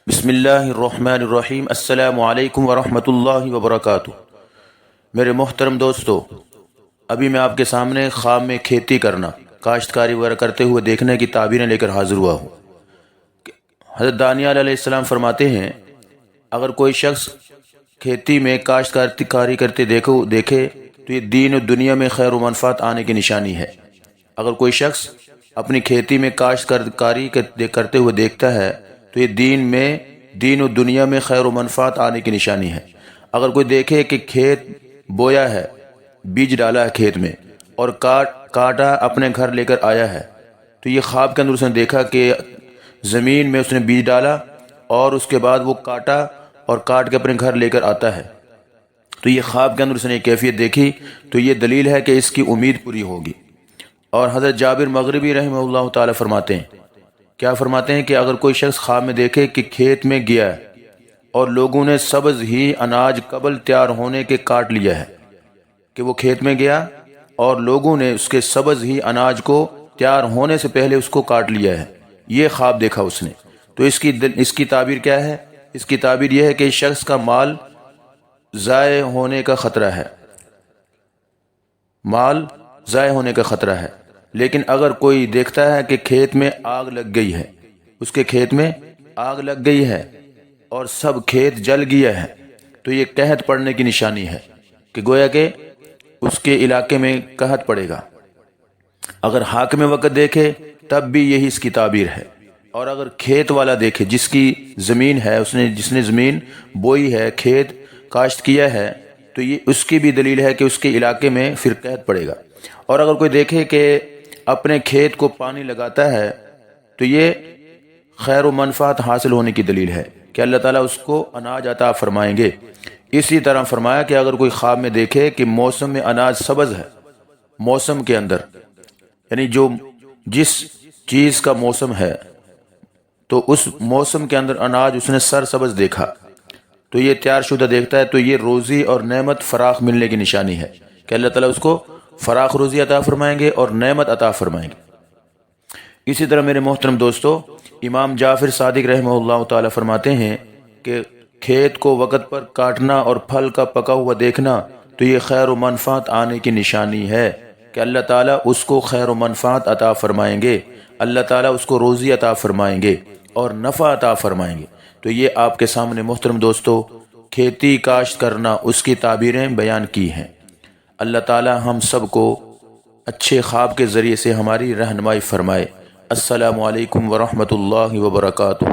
بسم اللہ الرحمن الرحیم۔ السلام علیکم ورحمۃ اللہ وبرکاتہ۔ میرے محترم دوستو، ابھی میں آپ کے سامنے خواب میں کھیتی کرنا، کاشتکاری وغیرہ کرتے ہوئے دیکھنے کی تعبیریں لے کر حاضر ہوا ہوں۔ حضرت دانیال علیہ السلام فرماتے ہیں، اگر کوئی شخص کھیتی میں کاشتکاری کرتے دیکھے تو یہ دین و دنیا میں خیر و منفعت آنے کی نشانی ہے۔ اگر کوئی شخص اپنی کھیتی میں کاشتکاری کرتے ہوئے دیکھتا ہے تو یہ دین و دنیا میں خیر و منفعت آنے کی نشانی ہے۔ اگر کوئی دیکھے کہ کھیت بویا ہے، بیج ڈالا ہے کھیت میں اور کاٹا اپنے گھر لے کر آیا ہے، تو یہ خواب کے اندر اس نے دیکھا کہ زمین میں اس نے بیج ڈالا اور اس کے بعد وہ کاٹا اور کاٹ کے اپنے گھر لے کر آتا ہے، تو یہ خواب کے اندر اس نے ایک کیفیت دیکھی، تو یہ دلیل ہے کہ اس کی امید پوری ہوگی۔ اور حضرت جابر مغربی رحمہ اللہ تعالی فرماتے ہیں، کیا فرماتے ہیں کہ اگر کوئی شخص خواب میں دیکھے کہ کھیت میں گیا ہے اور لوگوں نے سبز ہی اناج قبل تیار ہونے کے کاٹ لیا ہے، کہ وہ کھیت میں گیا اور لوگوں نے اس کے سبز ہی اناج کو تیار ہونے سے پہلے اس کو کاٹ لیا ہے، یہ خواب دیکھا اس نے، تو اس کی تعبیر کیا ہے؟ اس کی تعبیر یہ ہے کہ اس شخص کا مال ضائع ہونے کا خطرہ ہے، مال ضائع ہونے کا خطرہ ہے۔ لیکن اگر کوئی دیکھتا ہے کہ کھیت میں آگ لگ گئی ہے، اس کے کھیت میں آگ لگ گئی ہے اور سب کھیت جل گیا ہے، تو یہ قحط پڑنے کی نشانی ہے، کہ گویا کہ اس کے علاقے میں قحط پڑے گا۔ اگر حاکم وقت دیکھے تب بھی یہی اس کی تعبیر ہے، اور اگر کھیت والا دیکھے، جس کی زمین ہے، جس نے زمین بوئی ہے، کھیت کاشت کیا ہے، تو یہ اس کی بھی دلیل ہے کہ اس کے علاقے میں پھر قحط پڑے گا۔ اور اگر کوئی دیکھے کہ اپنے کھیت کو پانی لگاتا ہے تو یہ خیر و منفعت حاصل ہونے کی دلیل ہے کہ اللہ تعالیٰ اس کو اناج عطا فرمائیں گے۔ اسی طرح فرمایا کہ اگر کوئی خواب میں دیکھے کہ موسم میں اناج سبز ہے، موسم کے اندر، یعنی جس چیز کا موسم ہے تو اس موسم کے اندر اناج اس نے سر سبز دیکھا، تو یہ تیار شدہ دیکھتا ہے، تو یہ روزی اور نعمت فراخ ملنے کی نشانی ہے کہ اللہ تعالیٰ اس کو فراخ روزی عطا فرمائیں گے اور نعمت عطا فرمائیں گے۔ اسی طرح میرے محترم دوستو، امام جعفر صادق رحمہ اللہ تعالی فرماتے ہیں کہ کھیت کو وقت پر کاٹنا اور پھل کا پکا ہوا دیکھنا تو یہ خیر و منفعت آنے کی نشانی ہے کہ اللہ تعالیٰ اس کو خیر و منفعت عطا فرمائیں گے، اللہ تعالیٰ اس کو روزی عطا فرمائیں گے اور نفع عطا فرمائیں گے۔ تو یہ آپ کے سامنے محترم دوستو کھیتی کاشت کرنا، اس کی تعبیریں بیان کی ہیں۔ اللہ تعالی ہم سب کو اچھے خواب کے ذریعے سے ہماری رہنمائی فرمائے۔ السلام علیکم ورحمۃ اللہ وبرکاتہ۔